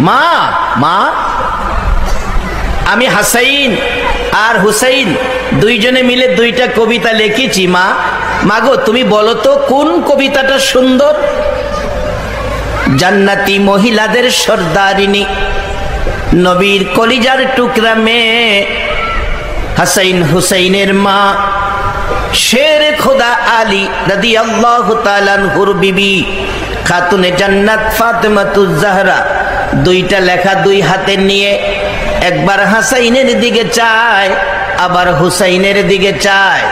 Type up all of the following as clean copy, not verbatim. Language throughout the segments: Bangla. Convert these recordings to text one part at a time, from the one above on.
মা মা আমি হাসাইন আর হুসাইন দুইজনে মিলে দুইটা কবিতা লিখেছি। মা মাগো তুমি বলো তো কোন কবিতাটা সুন্দর? জান্নাতি মহিলাদের সর্দারিনী, নবীর কলিজার টুকরা মেয়ে হাসাইন হুসাইনের মা শের খোদা আলী রাদিয়াল্লাহু তাআলা আনহুর বিবি খাতুনে জান্নাত ফাতেমাতুজ জাহরা দুইটা লেখা দুই হাতে নিয়ে একবার হাসাইনের দিকে চায়, আবার হুসাইনের দিকে চায়।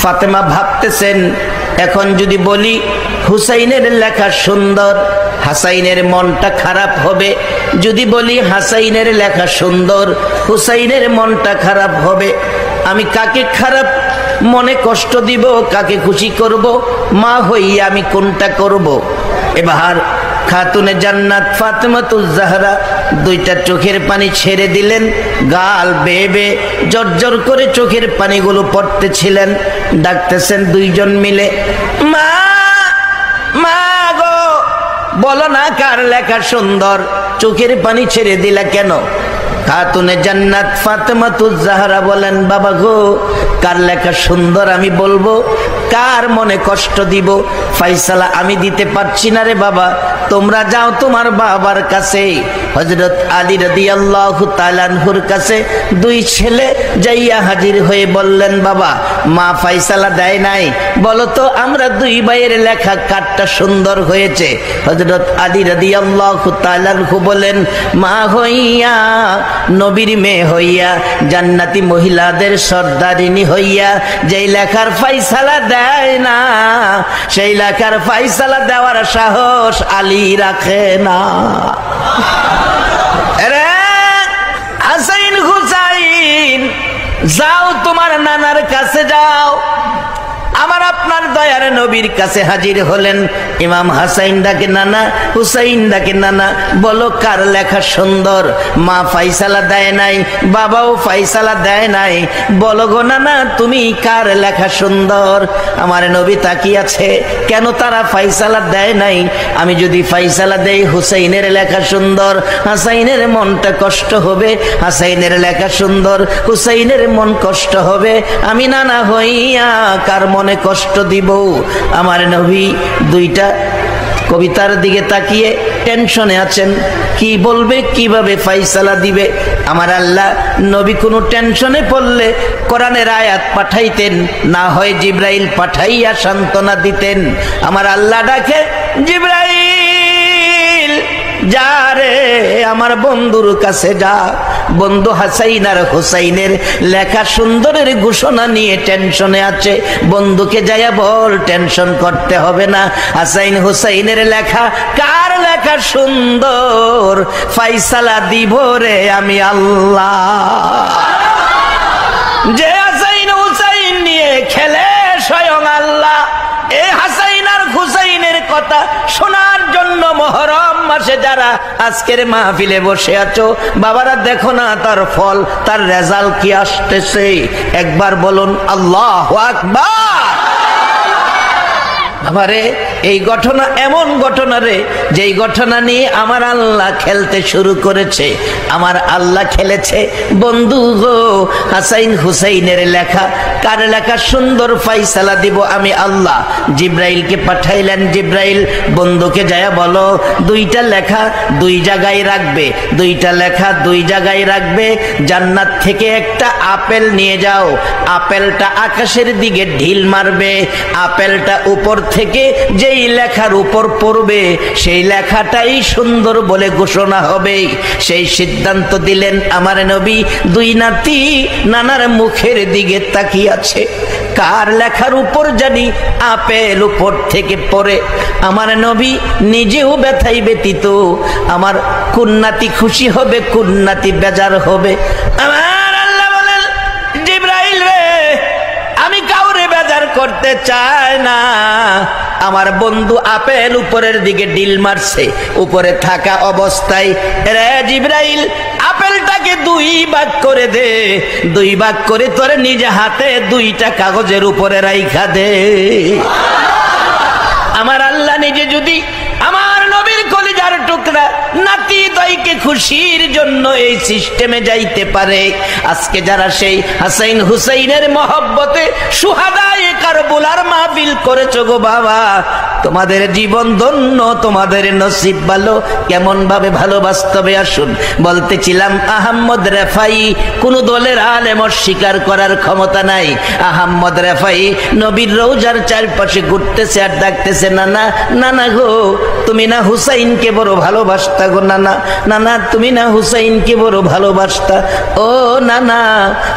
ফাতেমা ভাবতেছেন এখন যদি বলি হুসাইনের লেখা সুন্দর, হাসাইনের মনটা খারাপ হবে। যদি বলি হাসাইনের লেখা সুন্দর, হুসাইনের মনটা খারাপ হবে। আমি কাকে খারাপ মনে কষ্ট দিব, কাকে খুশি করব? মা হইয়া আমি কোনটা করব? এবার খাতুনে জান্নাত ফাতেমাতুজ জাহরা দুইটা চোখের পানি ছেড়ে দিলেন, গাল বেয়ে বেয়ে জর্জর করে চোখের পানিগুলো পড়তেছিলেন। ডাকতেছেন দুইজন মিলে, মা মা গো বলো না কার লেখা সুন্দর, চোখের পানি ছেড়ে দিলা কেন? খাতুনে জান্নাত ফাতেমাতুজ জাহরা বলেন, বাবা গো কার লেখা সুন্দর আমি বলবো, কার মনে কষ্ট দিব ফাইসালা আমি দিতে পারছি না রে বাবা। তোমরা যাও তোমার বাবার কাছে। হযরত আলী রাদিয়াল্লাহু তাআলা আনহুর কাছে দুই ছেলে যাইয়া হাজির হয়ে বললেন, বাবা মা ফাইসালা দেয় নাই, বলো তো আমরা দুই ভাইয়ের লেখা কারটা সুন্দর হয়েছে? হযরত আলী রাদিয়াল্লাহু তাআলা আনহু বলেন, মা হইয়া নবীর মেয়ে হইয়া জান্নাতি মহিলাদের সর্দারিনী হইয়া যেই লেখার ফাইসালা দেয় না, সেই লেখার ফাইসালা দেওয়ার সাহস আলী রাখে না। আরে হাসাইন হুসাইন যাও তোমার নানার কাছে যাও। আমার আপনার দয়ার নবীর কাছে হাজির হলেন। ইমাম হাসাইন ডাকে নানা, হুসাইন ডাকে নানা, বলো কার লেখা সুন্দর? মা ফাইসালা দেয় নাই, বাবাও ফাইসালা দেয় নাই, বলো গো নানা তুমি কার লেখা সুন্দর? আমার নবী তাকিয়ে আছে, কেন তারা ফাইসালা দেয় নাই? আমি যদি ফাইসালা দেই হুসাইনের লেখা সুন্দর, হাসাইনের মনটা কষ্ট হবে। হাসাইনের লেখা সুন্দর, হুসাইনের মন কষ্ট হবে। আমি নানা হইয়া কার মনে কষ্ট দিব? আমার নবী দুইটা কবিতার দিকে তাকিয়ে টেনশনে আছেন, কি বলবে, কিভাবে ফাইসালা দিবে। আমার আল্লাহ নবী কোনো টেনশনে পড়লে কোরআনের আয়াত পাঠাইতেন, না হয় জিবরাইল পাঠাইয়া সান্ত্বনা দিতেন। আমার আল্লাহ ডাকে, জিবরাইল যা রে আমার বন্ধুর কাছে যা। বন্ধু হাসাইন আর হুসাইনের লেখা সুন্দরের ঘোষণা নিয়ে টেনশনে আছে, বন্ধুকে যাইয়া বল টেনশন করতে হবে না। হাসাইন হুসাইনের লেখা কার লেখা সুন্দর ফাইসালা দিব রে আমি আল্লাহ। যে হাসাইন হুসাইন নিয়ে খেলে স্বয়ং আল্লাহ, এই হাসাইন আর হুসাইনের কথা শোনার জন্য মুহররম মাসে যারা আজকের মাহফিলে বসে আছো, বাবারা দেখো না তার ফল, তার রেজাল্ট কি আসতেছে। একবার বলুন আল্লাহু আকবার। বাবারে এই ঘটনা এমন ঘটনা রে, যেই ঘটনা নিয়ে আমার আল্লাহ খেলতে শুরু করেছে। আমার আল্লাহ খেলেছে, বন্ধু গো হাসাইন হুসাইনের লেখা কার লেখা সুন্দর ফাইসালা দিব আমি আল্লাহ। জিবরাইলকে পাঠাইলেন, জিবরাইল বন্ধুকে যায়া বলো দুইটা লেখা দুই জায়গায় রাখবে, দুইটা লেখা দুই জায়গায় রাখবে। জান্নাত থেকে একটা আপেল নিয়ে যাও, আপেলটা আকাশের দিকে ঢিল মারবে, আপেলটা উপর থেকে যেই লেখার উপর পড়বে সেই লেখাটাই সুন্দর বলে ঘোষণা হবে। সেই সিদ্ধান্ত দিলেন আমার নবী। দুই নাতি নানার মুখের দিকে তাকিয়ে আছে, কার লেখার উপর জানি আপেল উপর থেকে পড়ে। আমার নবী নিজেও ব্যথাই ব্যতীত, আমার কুন্নাতি খুশি হবে, কুন্নাতি বেজার হবে। আমার আল্লাহ বলেন, জিবরাইল রে আমি কাউরে বেজার করতে চাই না। আমার বন্ধু আপেল উপরের দিকে ডিল মারছে, উপরে থাকা অবস্থায় রে জিবরাইল আপেলটাকে দুই ভাগ করে দে, দুই ভাগ করে তোরে নিজে হাতে দুইটা কাগজের উপরে রাইখা দে। আমার আল্লাহ নিজে যদি আমার নবীর কলিজার টুকরা নাতিদ্বয়কে খুশির জন্য এই সিস্টেমে যাইতে পারে। আজকে যারা সেই হাসাইন হুসাইনের মহব্বতে শুহাদায়ে কারবালার মাহফিল করেছো গো বাবা, তোমাদের জীবন ধন্য, তোমাদের নসিব ভালো। কেমন ভাবে ভালোবাসতে হবে আসুন। বলতেছিলাম আহমদ রেফাই কোন দলের আলেম অস্বীকার করার ক্ষমতা নাই। আহমদ রেফাই নবীর রওজার চারপাশে ঘুরতেছে আর ডাকতেছে, নানা নানা গো তুমি না হুসাইনকে বড় ভালোবাসতা গো, নানা নানা তুমি না হুসাইনকে বড় ভালোবাসতা, ও নানা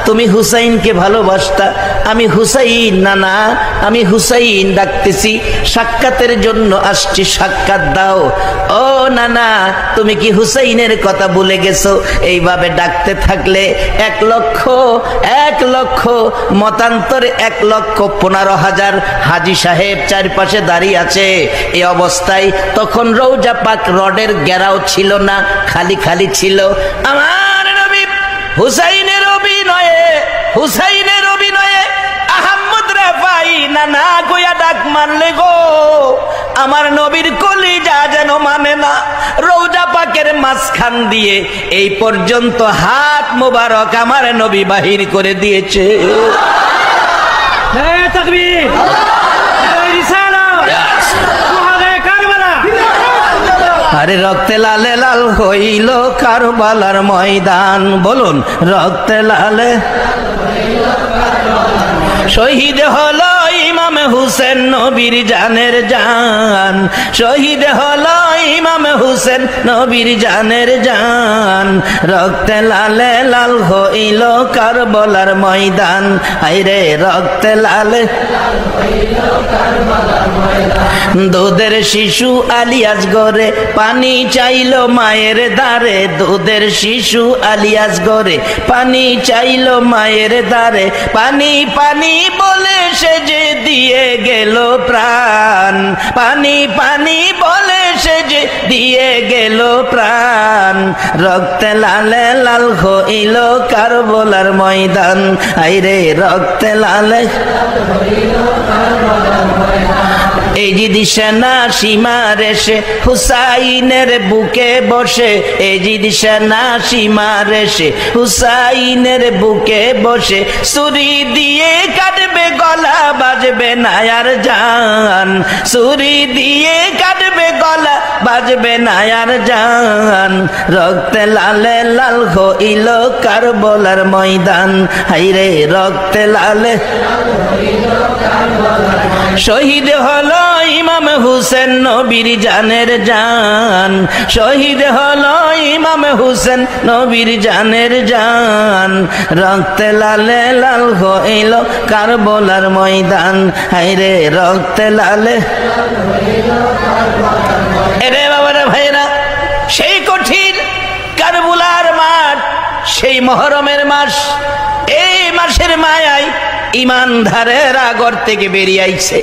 তুমি হুসাইনকে ভালোবাসতা। আমি হুসাইন নানা, আমি হুসাইন ডাকতেছি, সাক্ষাতের জন্য আসছি, সাক্ষাৎ দাও। ও নানা তুমি কি হুসাইনের কথা ভুলে গেছো? এইভাবে ডাকতে থাকলে 1,00,000 মতান্তরে 1,15,000 হাজী সাহেব চারপাশে দাঁড়িয়ে আছে। এই অবস্থায় তখন রওজা পাক রোডের ঘেরাও ছিল না, খালি খালি ছিল। আমার নবী হুসাইনের অভিনয়ে আহমদ রেফাই নানা কইয়া ডাক মারলে গো, আমার নবীর কলিজা যেন মানে না। রওজা পাকের মাঝখান দিয়ে এই পর্যন্ত হাত মোবারক আমার নবী বাহির করে দিয়েছে। তাকবীর, আরে রক্তে লালে লাল হইল কারবালার ময়দান, বলুন রক্তে লালে শহীদ হলো ইমাম হুসেন নবীর জানের জান, শহীদ হলো ইমাম হুসেন নবীর জানের জান। রক্তে লালে লাল হইল কারবালার ময়দান, আইরে রক্তে লালে দুধের শিশু আলিয়াস গরে পানি চাইল মায়ের দ্বারে, দুধের শিশু আলিয়াস গরে পানি চাইল মায়ের দ্বারে, পানি পানি বলে সে যে দিয়ে গেল প্রাণ, পানি পানি বলে সে যে দিয়ে গেল প্রাণ। রক্তে লালে লাল হইল কারবালার ময়দান, আইরে রক্তে লালে এই জিদি সেনা সীমার এসে হুসাইনের বুকে বসে, এই জিদি সেনা সীমার এসে হুসাইনের বুকে বসে, ছুরি দিয়ে কাটবে গলা বাজবে না আর জান, ছুরি দিয়ে কাটবে গলা বাজবে না আর জান। রক্তে লালে লাল হইল কারবালার ময়দান, হাইরে রক্তে লালে শহীদ হলো ইমাম হুসেন নবীর জানের জান, শহীদ হলো ইমাম হুসেন নবীর জানের জান। রক্তে লালে লাল হইল কারবালার ময়দান, হায়রে রক্তে লালে। এরে বাবারা ভাইরা, সেই কঠিন কারবালার মাঠ, সেই মুহররমের মাস, এই মাসের মায়ায় ইমানদারেরা ঘর থেকে বেরিয়ে আইছে।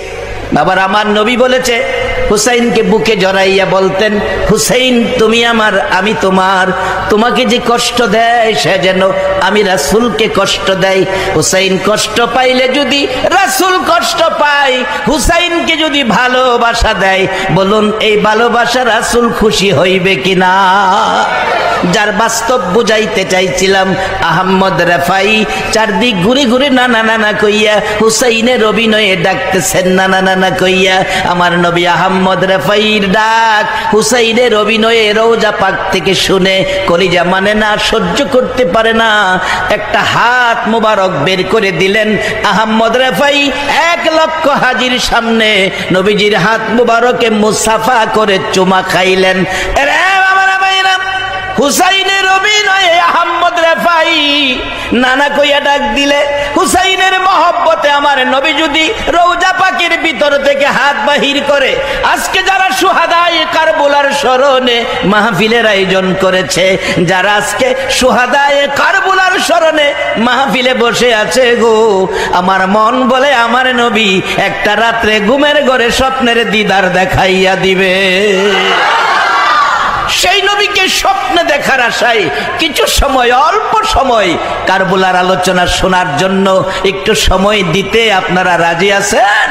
বাবার আমার নবী বলেছে, হুসাইনকে বুকে জড়াইয়া বলতেন, হুসাইন তুমি আমার আমি তোমার, তোমাকে যে কষ্ট দেয় সে যেন আমি রাসূলকে কষ্ট দেয়। হুসাইন কষ্ট পাইলে যদি রাসূল কষ্ট পায়, হুসাইনকে যদি ভালোবাসা দেয়, বলুন এই ভালোবাসা রাসূল খুশি হইবে কিনা? যার বাস্তব বুঝাইতে চাইছিলাম আহমদ রেফাই চারদিক ঘুরে ঘুরে নানা নানা কইয়া হুসাইনের অভিনয়ে ডাকতেছেন, নানা নানা কইয়া। আমার নবী আহমদ রেফাইর ডাক হুসাইনের অভিনয়ে রওজা পাক থেকে শুনে কলিজা মানে না, সহ্য করতে পারে না। একটা হাত মোবারক বের করে দিলেন আহমদ রেফাই, 1,00,000 হাজির সামনে নবীজির হাত মোবারকে মুসাফা করে চুমা খাইলেন। হুসাইনের অভিনয়ে আহমদ রেফাই নানা কইয়া ডাক দিলে, হুসাইনের মহব্বতে আমার নবী যদি রওজা পাকের ভিতর থেকে হাত বাহির করে, আজকে যারা শুহাদায়ে কারবালার স্মরণে মাহফিলের আয়োজন করেছে, যারা আজকে শুহাদায়ে কারবালার স্মরণে মাহফিলে বসে আছে গো, আমার মন বলে আমার নবী একটা রাত্রে ঘুমের ঘরে স্বপ্নের দিদার দেখাইয়া দিবে। সেই নবীকে স্বপ্নে দেখার আশায় কিছু সময়, অল্প সময় কারবালার আলোচনা শোনার জন্য একটু সময় দিতে আপনারা রাজি আছেন?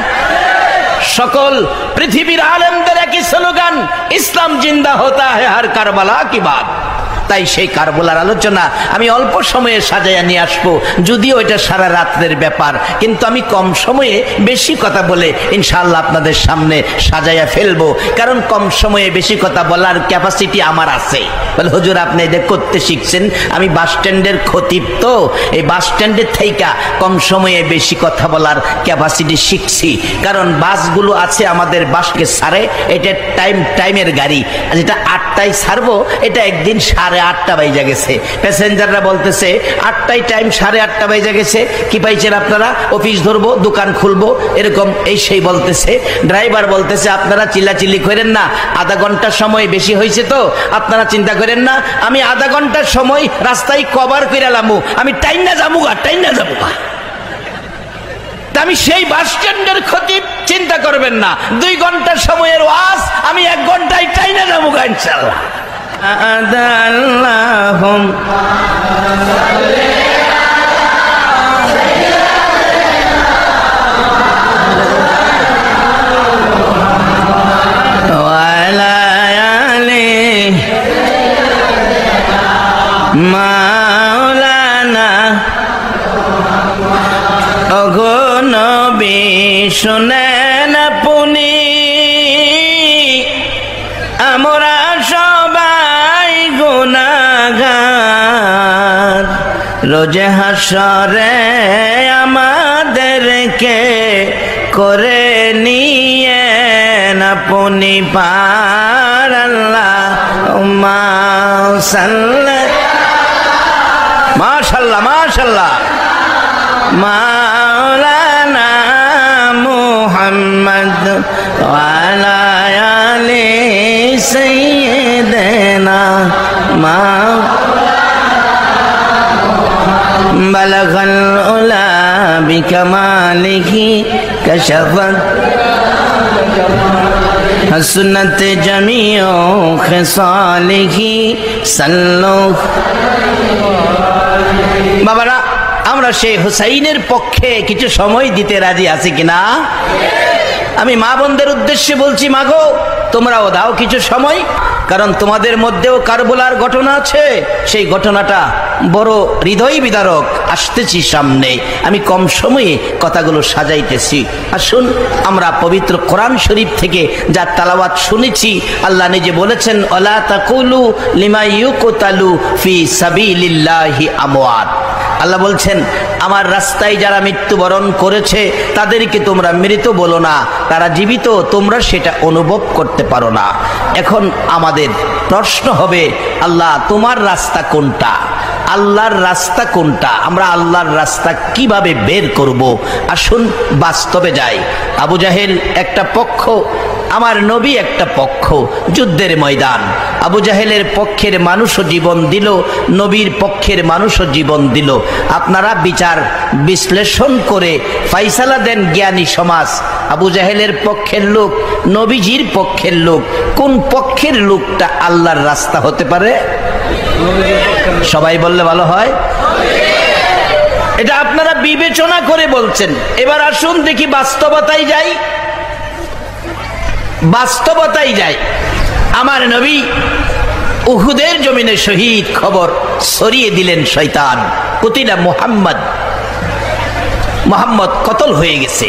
সকল পৃথিবীর আলেমদের কি স্লোগান, ইসলাম জিন্দা হতা হ্যায় হর কারবালা কি বাত। তাই সেই কারবালার আলোচনা আমি অল্প সময়ে সাজাইয়া নিয়ে আসবো, যদিও এটা সারা রাত্রের ব্যাপার, কিন্তু আমি কম সময়ে বেশি কথা বলে ইনশাআল্লাহ আপনাদের সামনে সাজাইয়া ফেলবো, কারণ কম সময়ে বেশি কথা বলার ক্যাপাসিটি আমার আছে। বলে হুজুর আপনি এটা করতে শিখছেন? আমি বাস স্ট্যান্ডের খতিব, তো এই বাস স্ট্যান্ডের থেকে কম সময়ে বেশি কথা বলার ক্যাপাসিটি শিখছি, কারণ বাসগুলো আছে আমাদের বাসকে ছাড়ে, এটা টাইমের গাড়ি, যেটা 8টায় ছাড়বো এটা একদিন 8:30 বাজে গেছে। প্যাসেঞ্জাররা বলতেছে 8টায় টাইম, 8:30 বাজে গেছে, কি পাইছেন আপনারা? অফিস ধরবো, দোকান খুলবো, এরকম এই সেই বলতেছে। ড্রাইভার বলতেছে আপনারা চিল্লাচিল্লি করেন না, আধা ঘন্টার সময় বেশি হয়েছে, তো আপনারা চিন্তা করেন না, আমি আধা ঘন্টার সময় রাস্তায় কভার করে লামু, আমি টাইনা যাবুগা। আমি সেই বাস স্ট্যান্ডের খতিব, চিন্তা করবেন না, 2 ঘন্টার সময়ের ওয়াজ আমি 1 ঘন্টায় টাইনা যাবুগা ইনশাআল্লাহ। আদাল্লাহুম মাওলানা ওগো নবী শুনেন আপনি, আমরা সবাই গুনাহগার, রোজে হাসরে আমাদেরকে করে নিয়ে আপনি পার। আল্লাহুম্মা সাল্লি, মাশাআল্লাহ মাশাআল্লাহ, মাওলানা মুহাম্মদ ওয়া আলা আলি সাইয়্যিদিনা মা বালাগাল উলা বিকামালিহি কাশাফাত হাসনাত জামিউ খিসালিহি সাল্লু। বাবারা, আমরা সেই হুসাইনের পক্ষে কিছু সময় দিতে রাজি আছি কিনা? আমি মা বোনদের উদ্দেশ্যে বলছি, মাগো তোমরাও দাও কিছু সময়, কারণ তোমাদের মধ্যেও কারবালার ঘটনা আছে, সেই ঘটনাটা বড় হৃদয় বিদারক, আসতেছি সামনে, আমি কম সময়ে কথাগুলো সাজাইতেছি। আসুন আমরা পবিত্র কোরআন শরীফ থেকে যা তালাওয়াত শুনেছি, আল্লাহ নিজে বলেছেন ওয়ালা তাকুলু লিমা ইউকতালু ফি সাবিলিল্লাহি আমওয়াত। আল্লাহ বলছেন আমার রাস্তায় যারা মৃত্যুবরণ করেছে তাদেরকে তোমরা মৃত বলো না, তারা জীবিত, তোমরা সেটা অনুভব করতে পারো না। এখন আমাদের প্রশ্ন হবে, আল্লাহ তোমার রাস্তা কোনটা? আল্লাহর রাস্তা কোনটা? আমরা আল্লাহর রাস্তা কিভাবে বের করব? আসুন বাস্তবে যাই। আবু জাহেল একটা পক্ষ, আমার নবী একটা পক্ষ, যুদ্ধের ময়দান। আবু জাহেলের পক্ষের মানুষও জীবন দিল, নবীর পক্ষের মানুষও জীবন দিল। আপনারা বিচার বিশ্লেষণ করে ফাইসালা দেন জ্ঞানী সমাজ, আবু জাহেলের পক্ষের লোক, নবীজির পক্ষের লোক, কোন পক্ষের লোকটা আল্লাহর রাস্তা হতে পারে? সবাই বললে ভালো হয়। এটা আপনারা বিবেচনা করে বলছেন। এবার আসুন দেখি বাস্তবতায় যাই, বাস্তবতায় যাই। আমার নবী উহুদের জমিনে শহীদ, খবর ছড়িয়ে দিলেন শয়তান, কুতিলা মুহাম্মদ, মুহাম্মদ কতল হয়ে গেছে।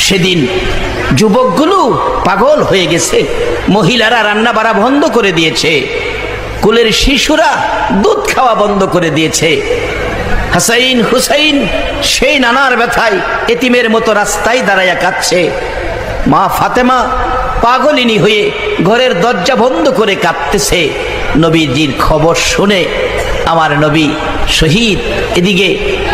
সেদিন যুবকগুলো পাগল হয়ে গেছে, মহিলারা রান্না বাড়া বন্ধ করে দিয়েছে, কুলের শিশুরা দুধ খাওয়া বন্ধ করে দিয়েছে। হাসাইন হুসাইন সেই নানার ব্যথায় এতিমের মতো রাস্তায় দাঁড়াইয়া কাঁদছে। মা ফাতেমা পাগলিনী হয়ে ঘরের দরজা বন্ধ করে কাঁদতেছে। নবীজির খবর শুনে আমার নবী শহীদ, এদিকে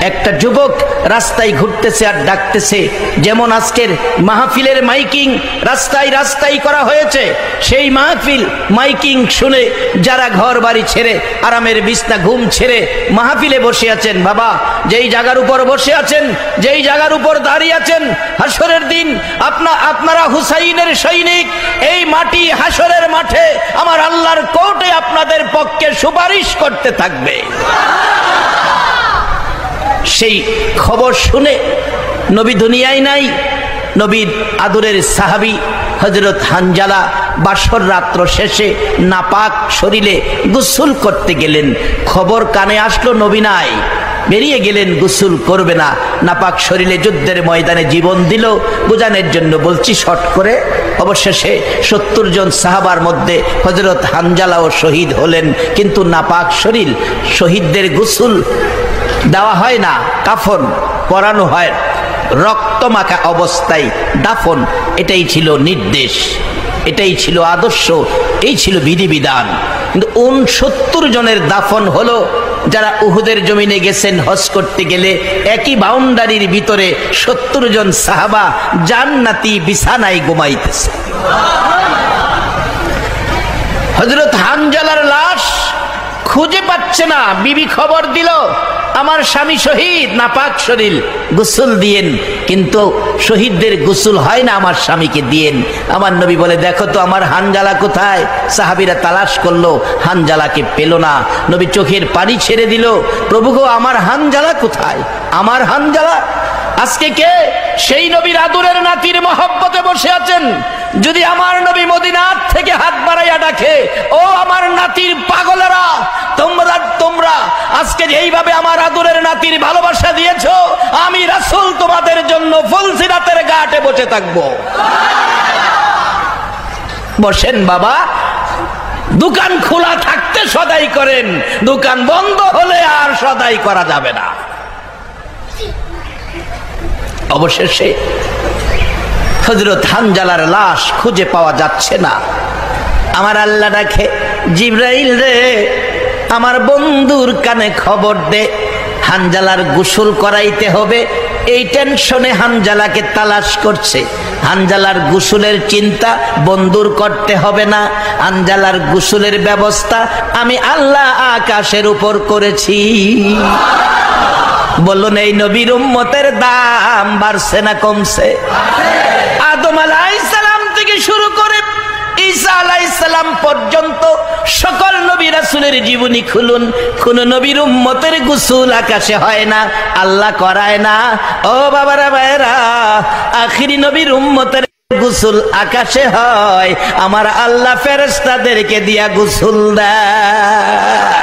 একটা যুবক রাস্তায় ঘুরতেছে আর ডাকতেছে। যেমন আজকের মাহফিলের মাইকিং রাস্তায় রাস্তায় করা হয়েছে, সেই মাহফিল মাইকিং শুনে যারা ঘর বাড়ি ছেড়ে, আরামের বিছনা ঘুম ছেড়ে মাহফিলে বসে আছেন, বাবা যেই জায়গার উপর বসে আছেন, যেই জায়গার উপর দাঁড়িয়ে আছেন, হাসরের দিন আপনারা হুসাইনের সৈনিক, এই মাটি হাসরের মাঠে আমার আল্লাহর কোর্টে আপনাদের পক্ষে সুপারিশ করতে থাকবে। সেই খবর শুনে নবী দুনিয়ায় নাই, নবীর আদরের সাহাবী হযরত হানজালা বাসর রাত্র শেষে নাপাক শরীরে গোসল করতে গেলেন। খবর কানে আসলো নবী নাই, বেরিয়ে গেলেন, গোসল করবে না, নাপাক শরীরে যুদ্ধের ময়দানে জীবন দিল। বোঝানোর জন্য বলছি শর্ট করে। অবশেষে 70 জন সাহাবার মধ্যে হযরত হানজালাও শহীদ হলেন। কিন্তু নাপাক শরীর, শহীদদের গোসল দেওয়া হয় না, কাফন পরানো হয়, রক্ত মাখা অবস্থায় দাফন। এটাই ছিল নির্দেশ, এটাই ছিল আদর্শ, এই ছিল বিধিবিধান। কিন্তু 69 জনের দাফন হলো যারা উহুদের জমিনে গেছেন হজ করতে গেলে। একই বাউন্ডারির ভিতরে 70 জন সাহাবা জান্নাতি বিছানায় ঘুমাইতেছে। হযরত হানজালার লাশ খুঁজে পাচ্ছে না। বিবি খবর দিল, আমার স্বামী শহীদ, নাপাক শরীর, গোসল দিয়েন। কিন্তু শহীদদের গোসল হয় না, আমার স্বামীকে দিয়েন। আমার নবী বলে, দেখো তো আমার হানজালা কোথায়? সাহাবীরা তালাশ করলো, হানজালাকে পেল না। নবী চোখের পানি ছেড়ে দিল, প্রভু গো আমার হানজালা কোথায়? আমার হানজালা। আজকে কে সেই নবীর আদরের নাতির মহব্বতে বসে আছেন? যদি আমার নবী মদিনার থেকে হাত বাড়াইয়া ডাকে, ও আমার নাতির পাগলেরা, তোমরা আজকে এইভাবে আমার আদরের নাতির ভালোবাসা দিয়েছো, আমি রাসূল তোমাদের জন্য ফুলসিরাতের ঘাটে বসে থাকবো। বসেন বাবা, দোকান খোলা থাকতে সদাই করেন, দোকান বন্ধ হলে আর সদাই করা যাবে না। অবশেষে হযরত হানজালার লাশ খুঁজে পাওয়া যাচ্ছে না। আমার আল্লাহ ডাকে, জিবরাইল রে, আমার বন্ধুর কানে খবর দে, হানজালার গোসল করাইতে হবে। এই টেনশনে হানজালাকে তালাশ করছে। হানজালার গোসলের চিন্তা বন্ধুর করতে হবে না। হানজালার গোসলের ব্যবস্থা আমি আল্লাহ আকাশের উপর করেছি। বলুন, এই নবীর উম্মতের দাম বাড়ছে না কমছে? আদম আলাইহিস সালাম থেকে শুরু করে ঈসা আলাইহিস সালাম পর্যন্ত সকল নবী রাসূলের জীবনী খুলুন, কোন নবীর উম্মতের গোসল আকাশে হয় না, আল্লাহ করায় না। ও বাবারা ভাইরা, আখিরি নবীর উম্মতের গোসল আকাশে হয়, আমার আল্লাহ ফেরেশতাদেরকে দিয়া গোসল দেয়।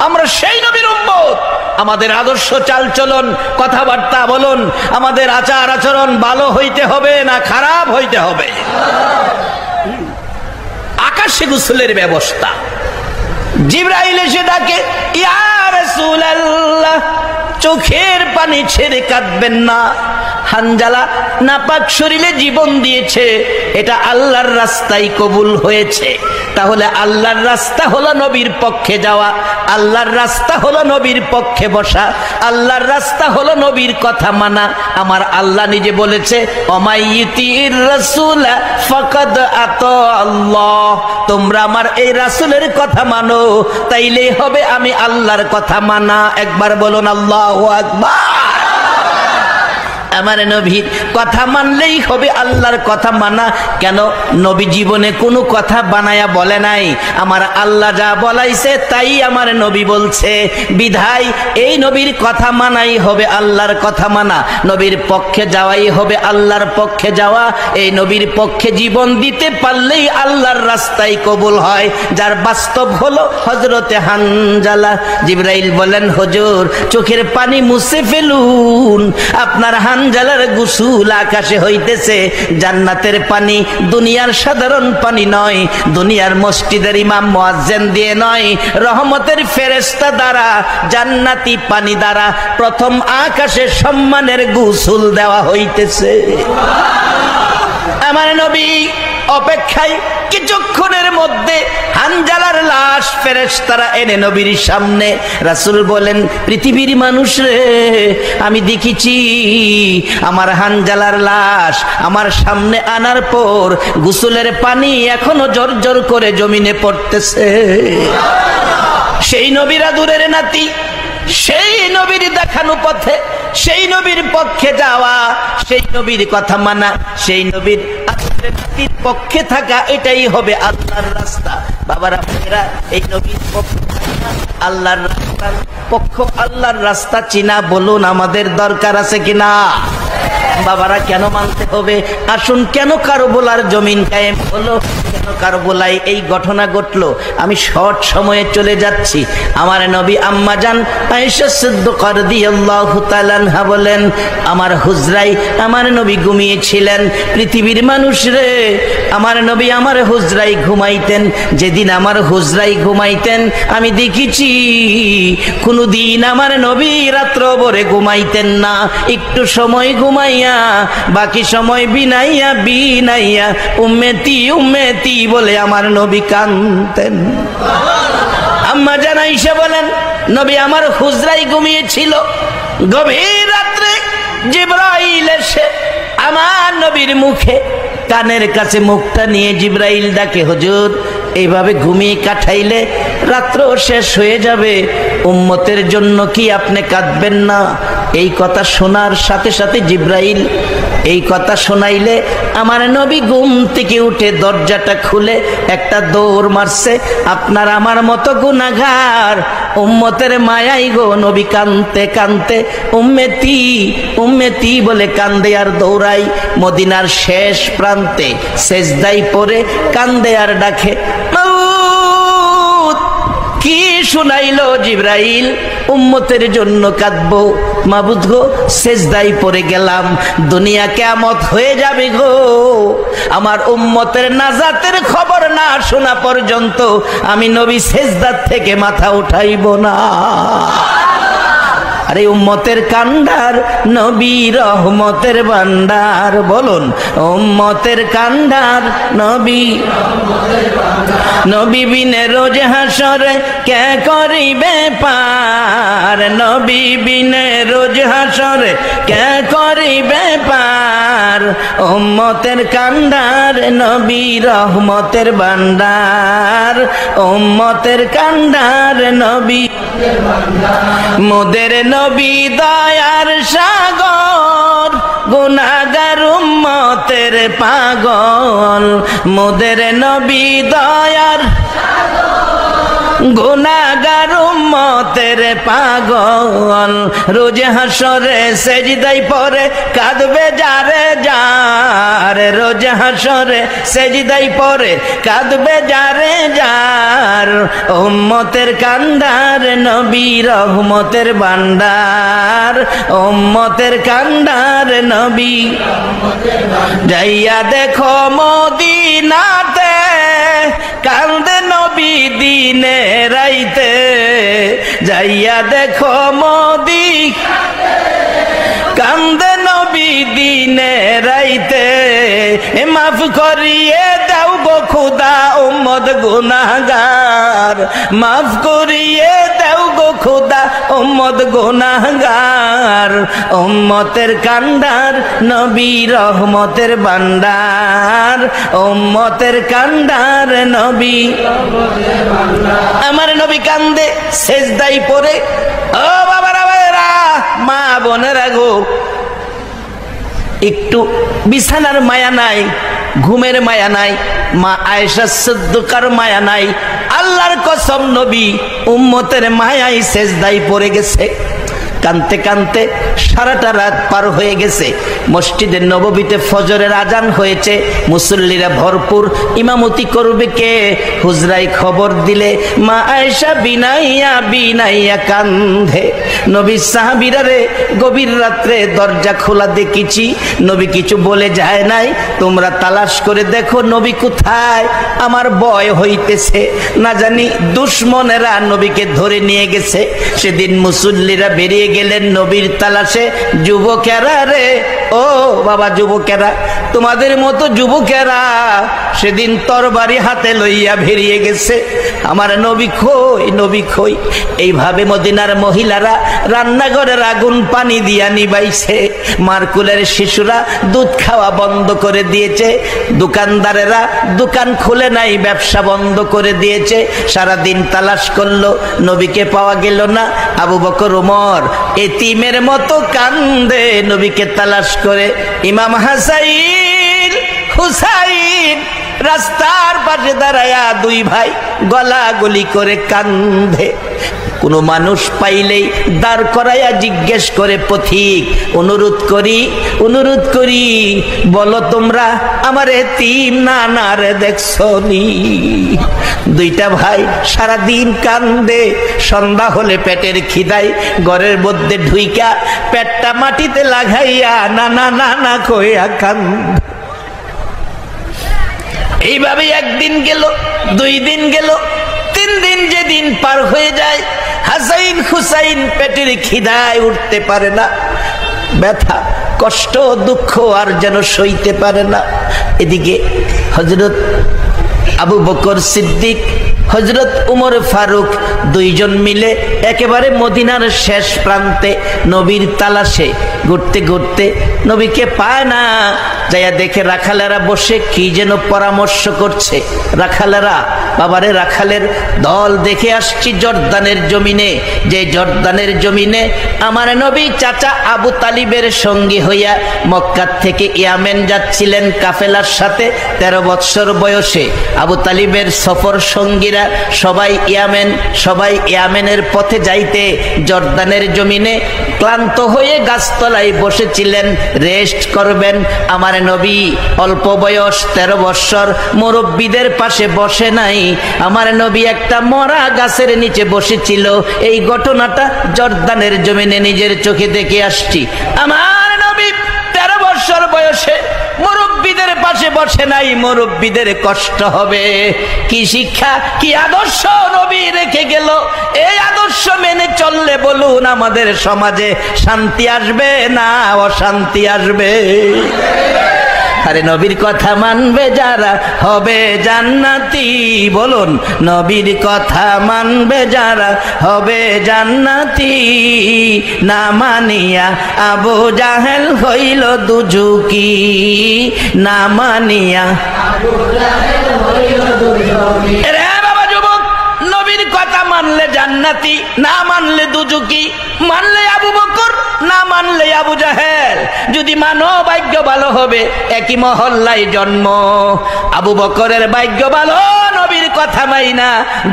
আমরা সেই নবীর উম্মত। আমাদের আদর্শ চালচলন, কথাবার্তা বলুন, আমাদের আচার আচরণ ভালো হইতে হবে না খারাপ হইতে হবে? আকাশে গোসলের ব্যবস্থা। জিবরাইল এসে ডাকে, ইয়া রাসূলুল্লাহ, চোখের পানি ছেড়ে কাঁদবেন না। হানজালা নাপাক শরীরে জীবন দিয়েছে, এটা আল্লাহর রাস্তায় কবুল হয়েছে। তাহলে আল্লাহর রাস্তা হলো নবীর পক্ষে যাওয়া, আল্লাহর রাস্তা হলো নবীর পক্ষে বসা, আল্লাহর রাস্তা হলো নবীর কথা মানা। আমার আল্লাহ নিজে বলেছে, অমাইয়িতির রাসূল ফাকাদ আতা আল্লাহ, তোমরা আমার এই রাসূলের কথা মানো, তাইলেই হবে আমি আল্লাহর কথা মানা। একবার বলুন আল্লাহু আকবার। আমার নবীর কথা মানলেই হবে আল্লাহর কথা মানা। কেন? নবী জীবনে কোনো কথা বানায়া বলে নাই, আমার আল্লাহ যা বলাইছে তাই আমার নবী বলছে। বিধায় এই নবীর কথা মানাই হবে আল্লাহর কথা মানা, নবীর পক্ষে যাওয়াই হবে আল্লাহর পক্ষে যাওয়া। এই নবীর পক্ষে জীবন দিতে পারলেই আল্লাহর রাস্তায় কবুল হয়, যার বাস্তব হলো হযরতে হানজালা। জিবরাইল বলেন, হুজুর চোখের পানি মুছে ফেলুন, আপনার হানজালার গোসল আকাশে হইতেছে। জান্নাতের পানি, দুনিয়ার সাধারণ পানি নয়, দুনিয়ার মসজিদের ইমাম মুয়াজ্জিন দিয়ে নয়, রহমতের ফেরেশতা দ্বারা, জান্নাতি পানি দ্বারা প্রথম আকাশে সম্মানের গোসল দেওয়া হইতেছে। আমার নবী অপেক্ষায় কিছুক্ষণের মধ্যে হানজালার লাশ ফেরেশতারা এনে নবীর সামনে। রাসূল বলেন, পৃথিবীর মানুষ রে, আমি দেখেছি আমার হানজালার লাশ আমার সামনে আনার পর গোসলের পানি এখনো জর্জর করে জমিনে পড়তেছে। সেই নবীর আদরের নাতি, সেই নবীর দেখানো পথে, সেই নবীর পক্ষে যাওয়া, সেই নবীর কথা মানা, সেই নবীর পক্ষে থাকা, এটাই হবে আল্লাহর রাস্তা। বাবারা ভাইরা, এই নবীর পক্ষে আল্লাহর রাস্তার পক্ষ, আল্লাহর রাস্তা চিনা বলুন আমাদের দরকার আছে কিনা? বাবারা কেন মানতে হবে? আসুন, কেন কারবালার জমিন কায়েম হলো, কেন কারবালায় এই ঘটনা ঘটলো, আমি শর্ট সময়ে চলে যাচ্ছি। আমার নবী আম্মা জান আয়েশা সিদ্দিকা রাদিয়াল্লাহু তাআলা আনহা বলেন, আমার হুজরায় আমার নবী ঘুমিয়েছিলেন। পৃথিবীর মানুষ রে, আমার নবী আমার হুজরায় ঘুমাইতেন। যেদিন আমার হুজরায় ঘুমাইতেন আমি দেখেছি কোনদিন আমার নবী রাত্র ভরে ঘুমাইতেন না। একটু সময় ঘুমাইয়া বাকি সময় বিনাইয়া বিনাইয়া উম্মতি উম্মতি বলে আমার নবী কাঁদতেন। আম্মা জান আয়েশা বলেন, নবী আমার হুজরায় ঘুমিয়েছিল। গভীর রাত্রে জিবরাইল এসে আমার নবীর মুখে কানের কাছে মুখটা নিয়ে জিবরাইল ডাকে, হুজুর এইভাবে ঘুমিয়ে কাটাইলে রাত্র শেষ হয়ে যাবে, উম্মতের জন্য কি আপনি কাঁদবেন না? এই কথা শোনার সাথে সাথে জিবরাইল এই কথা শোনাইলে আমার নবী ঘুম থেকে উঠে দরজাটা খুলে একটা দৌড় মারছে। আপনার আমার মতো গুনাহগার উম্মতের মায়াই গো, নবী কাঁদতে কাঁদতে উম্মতি উম্মতি বলে কান্দে আর দৌড়াই মদিনার শেষ প্রান্তে সেজদায় পড়ে কান্দে আর ডাকে, কি শুনাইলো জিবরাইল? উম্মতের জন্য কাঁদবো। মাবুদ গো, সেজদায় পড়ে গেলাম, দুনিয়া কিয়ামত হয়ে যাবে গো, আমার উম্মতের নাজাতের খবর না শোনা পর্যন্ত আমি নবী সেজদার থেকে মাথা উঠাইব না। আরে উম্মতের কান্ডার নবী রহমতের ভান্ডার, বলুন উম্মতের কান্ডার নবী। নবী বিনে রোজ হাসরে কে করিবে পার, নবী বিনে রোজ হাসরে কে করিবে পার, উম্মতের কান্ডার নবী রহমতের ভান্ডার, উম্মতের কান্ডার নবী। মোদের নবী দয়ার সাগর, গুনাহগার উম্মতের পাগল, মোদের নবী দয়ার গুনাহগার উম্মতের পাগল, রোজ হাসরে সেজদায় পড়ে কাঁদবে যারে যার, রোজ হাসরে সেজদায় পড়ে কাঁদবে যারে যার, উম্মতের কান্ডার নবী রহমতের ভান্ডার, উম্মতের কান্ডার নবী। যাইয়া দেখো মদিনাতে কান্দে নবী দিনে রাইতে, যাইয়া দেখো মদিনাতে কান্দে নবী দিনে রাইতে, মাফ করিয়ে দাও গো খুদা উম্মত গুনাহগার, মাফ করিয়ে দাও গো খুদা উম্মত গুনাহগার, উম্মতের কান্ডার নবী রহমতের ভান্ডার, উম্মতের কান্ডার নবী। আমার নবী কান্দে সেজদায় পড়ে। ও বাবারা ভাইরা, মা বোনেরা গো, একটু বিছানার মায়া নাই, ঘুমের মায়া নাই, মা আয়েশা সিদ্দিকার মায়া নাই। আল্লাহর কসম, নবী উম্মতের মায়ায় সেজদায় পড়ে গেছে। কানতে কানতে সারাটা রাত পার হয়ে গেছে। মসজিদে নববীতে ফজরের আজান হয়েছে, মুসল্লিরা ভরপুর। ইমামতি করবে কে? হুজরাই খবর দিলে মা আয়েশা বিনাইয়া বিনাইয়া কান্ধে। নবী সাহাবীরা রে, গভীর রাত্রে দরজা খোলা দেখেছি, নবী কিছু বলে যায় নাই। তোমরা তালাশ করে দেখো নবী কোথায়। আমার ভয় হইতেছে, না জানি দুশ্মনেরা নবীকে ধরে নিয়ে গেছে। সেদিন মুসল্লিরা বেরিয়ে গেলেন নবীর তালাশে। যুবকেরা রে, ও বাবা যুবকেরা, তোমাদের মতো যুবকেরা সেদিন তরবারি হাতে লইয়া বেরিয়ে গেছে। আমার নবী কই, নবী কই। এইভাবে মদিনার মহিলারা রান্নাঘরের আগুন পানি দিয়া নিবাইছে, মারকুলের শিশুরা দুধ খাওয়া বন্ধ করে দিয়েছে, দোকানদারেরা দোকান খুলে নাই, ব্যবসা বন্ধ করে দিয়েছে। সারাদিন তালাশ করলো, নবীকে পাওয়া গেল না। আবু বকর ওমর এতিমের মতো কান্দে নবীকে তালাশ করে। ইমাম হাসাইন হুসাইন রাস্তার পাশে দাঁড়ায়া দুই ভাই গলাগলি করে কান্দে। কোনো মানুষ পাইলেই দাঁড় করাইয়া জিজ্ঞেস করে, পথিক অনুরোধ করি বলো তোমরা আমার এতিম নানারে দেখছো নি? দুইটা ভাই সারাদিন কান্দে, সন্ধ্যা হলে পেটের খিদায় ঘরের মধ্যে ঢুইকা পেটটা মাটিতে লাগাইয়া নানা নানা কইয়া কান্দে। এইভাবে একদিন গেল, 2 দিন গেল, 3 দিন। যেদিন পার হয়ে যায় হাসাইন হুসাইন পেটের খিদায় উঠতে পারে না, ব্যথা কষ্ট দুঃখ আর যেন সইতে পারে না। এদিকে হযরত আবু বকর সিদ্দিক, হযরত উমর ফারুক দুইজন মিলে একেবারে মদিনার শেষ প্রান্তে নবীর তালাশে ঘুরতে ঘুরতে নবীকে পায় না। যাইয়া দেখে রাখালেরা বসে কি যেন পরামর্শ করছে। রাখালেরা, বাবারে রাখালের দল দেখে আসছি জর্দানের জমিনে, যে জর্দানের জমিনে আমার নবী চাচা আবু তালিবের সঙ্গী হইয়া মক্কা থেকে ইয়ামেন যাচ্ছিলেন কাফেলার সাথে 13 বৎসর বয়সে। আবু তালিবের সফর সঙ্গীরা সবাই ইয়ামেনের পথে যাইতে জর্দানের জমিনে ক্লান্ত হয়ে গাছতলায় বসেছিলেন, রেস্ট করবেন। আমার নবী অল্প বয়স 13 বৎসর, মুরব্বীদের পাশে বসে নাই। আমার নবী একটা মরা গাছের নিচে বসেছিল। এই ঘটনাটা জর্দানের জমিনে নিজের চোখে দেখে আসছি। আমার নবী 13 বৎসর বয়সে মুরব্বীদের পাশে বসে নাই, মুরব্বীদের কষ্ট হবে। কি শিক্ষা, কি আদর্শ নবী রেখে গেল। এই আদর্শ মেনে চললে বলুন আমাদের সমাজে শান্তি আসবে না অশান্তি আসবে? আরে নবীর কথা মানবে যারা হবে জান্নাতি, বলুন নবীর কথা মানবে যারা হবে জান্নাতি। না মানিয়া আবু জাহেল হইল দুজুকি, না মানিয়া আবু জাহেল হইল দুজুকি। রে বাবা যুবক, নবীর কথা মানলে জান্নাতি, না মানলে দুজুকি। মানলে আবু বকর, না মানলে আবু জাহেল। যদি মানো ভাগ্য ভালো হবে, একই মহল্লায় জন্ম। আবু বকরের ভাগ্য ভালো, নবীর কথা মাইনা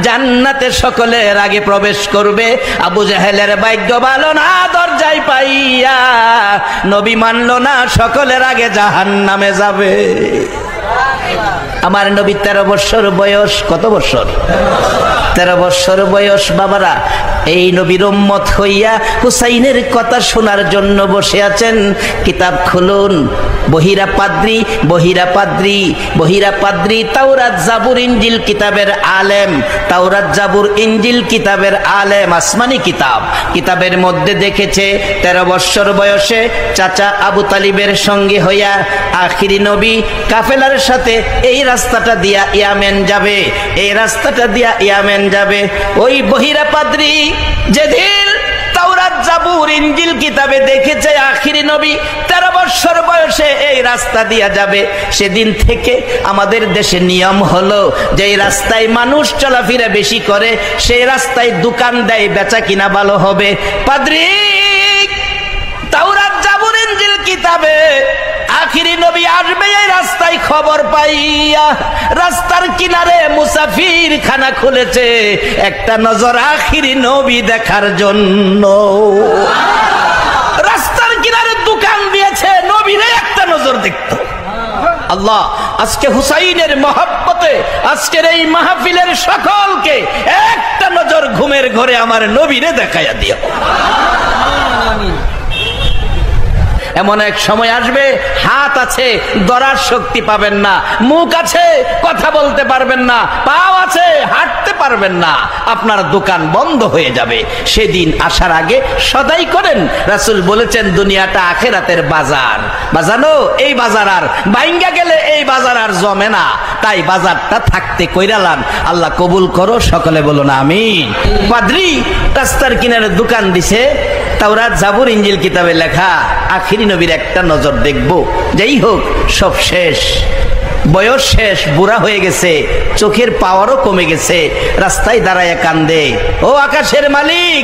জান্নাতে সকলের আগে প্রবেশ করবে। আবু জাহেলের ভাগ্য ভালো না, দরজায় পাইয়া নবী মানলো না, সকলের আগে জাহান্নামে যাবে। আমার নবী 13 বৎসর বয়স। কত বৎসর? 13 বৎসর বয়স। বাবারা, এই নবীর উম্মত হইয়া হুসাইনের কথা শোনার জন্য বসে আছেন। কিতাব খুলুন, বহিরা পাদ্রী তাওরাত জাবুর ইনজিল কিতাবের আলেম, তাওরাত জাবুর ইনজিল কিতাবের আলেম, আসমানি কিতাব। কিতাবের মধ্যে দেখেছে 13 বৎসর বয়সে চাচা আবু তালিবের সঙ্গে হইয়া আখিরি নবী কাফেলার সাথে এই রাস্তাটা দিয়া ইয়ামেন যাবে, এই রাস্তাটা দিয়া ইয়ামেন যাবে। ওই বহিরা পাদ্রী যেদিন তাওরাত জাবুর ইনজিল কিতাবে দেখেছে আখিরি নবী 13 বৎসর বয়সে এই রাস্তা দিয়া যাবে, সেদিন থেকে আমাদের দেশে নিয়ম হলো যে এই রাস্তায় মানুষ চলাফেরা বেশি করে, সেই রাস্তায় দোকান দেয়, বেচা কিনা ভালো হবে। পাদ্রী, তাওরাত জাবুর ইনজিল কিতাবে আখিরি নবী আসবে এই রাস্তায় খবর পাইয়া রাস্তার কিনারে মুসাফির খানা খুলেছে, একটা নজর আখিরি নবী দেখার জন্য। রাস্তার কিনারে দোকান দিয়েছে, নবীরে একটা নজর দেখত। আল্লাহ আজকে হুসাইনের মহব্বতে আজকের এই মাহফিলের সকলকে একটা নজর ঘুমের ঘরে আমার নবীরে দেখাইয়া দিও। এমন এক সময় আসবে, হাত আছে ধরার শক্তি পাবেন না, মুখ আছে কথা বলতে পারবেন না, পাও আছে হাঁটতে পারবেন না, আপনার দোকান বন্ধ হয়ে যাবে। সেদিন আসার আগে সদাই করেন। রাসূল বলেছেন দুনিয়াটা আখিরাতের বাজার, বাজানো এই বাজার আর বাইঙ্গা গেলে এই বাজার আর জমে না, তাই বাজারটা থাকতে কইরালান। আল্লাহ কবুল করো, সকলে বলুন আমিন। পাদ্রী রাস্তার কিনারে দোকান দিছে, তাওরাত জাবুর ইনজিল কিতাবে লেখা আখিরি নবীর একটা নজর দেখব। যাই হোক, সব শেষ, বয়স শেষ, বুড়া হয়ে গেছে, চোখের পাওয়ারও কমে গেছে, রাস্তায় দাঁড়ায় কান্দে। ও আকাশের মালিক,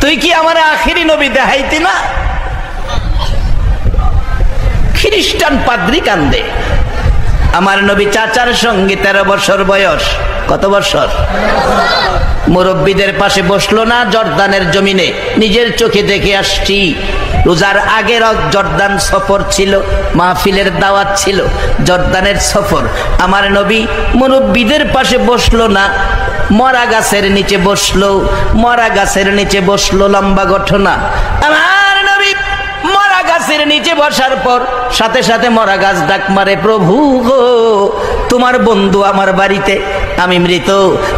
তুই কি আমার আখিরি নবী দেখাইতি না? খ্রিস্টান পাদ্রী কান্দে। আমার নবী চাচার সঙ্গে 13 বছর বয়স। কত বছর? মুরব্বীদের পাশে বসলো না জর্দানের জমিনে, নিজের চোখে দেখে আসছি। রোজার আগের জর্দান সফর ছিল, মাহফিলের দাওয়াত ছিল, জর্দানের সফর। আমার নবী মুরব্বীদের পাশে বসলো না, মরা গাছের নিচে বসলো। মরা গাছের নিচে বসলো, লম্বা ঘটনা। আমার নবী মরা গাছের নিচে বসার পর সাথে সাথে মরা গাছ ডাক মারে, প্রভু গো, তোমার বন্ধু আমার বাড়িতে, আমি মৃত,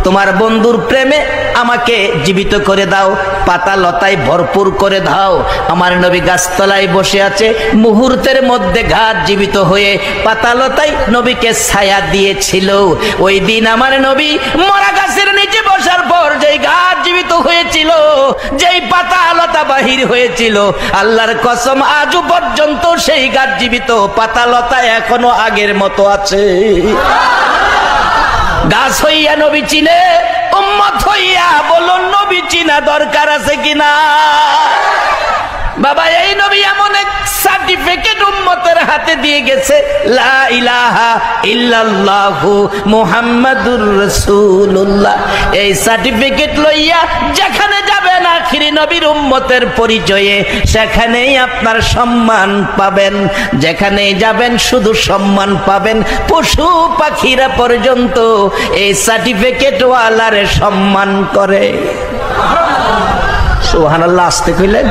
তোমার বন্ধুর প্রেমে আমাকে জীবিত করে দাও, পাতা লতায় ভরপুর করে দাও। আমার নবী গাছতলায় বসে আছে, মুহূর্তের মধ্যে গাছ জীবিত হয়ে পাতা লতায় নবীকে ছায়া দিয়েছিল। ওই দিন আমার নবী মরা গাছের নিচে বসার পর যেই গাছ জীবিত হয়েছিল, যেই পাতা লতা বাহির হয়েছিল, আল্লাহর কসম আজও পর্যন্ত সেই গাছ জীবিত, পাতা লতা এখনো আগের মতো আছে। গাছ হইয়া নবী চিনে, উম্মত হইয়া বলো নবী চিনা দরকার আছে কিনা? বাবা, এই নবী এমন এক সার্টিফিকেট উম্মতের হাতে দিয়ে গেছে, লা ইলাহা ইল্লাল্লাহু মুহাম্মাদুর রাসূলুল্লাহ। এই সার্টিফিকেট লইয়া যেখানে যাবেন আখিরি নবীর উম্মতের পরিচয়ে, সেখানেই আপনার সম্মান পাবেন। যেখানেই যাবেন শুধু সম্মান পাবেন। পশু পাখিরা পর্যন্ত এই সার্টিফিকেট ওয়ালারে সম্মান করে। সুবহানাল্লাহ, আসতে কইলেন।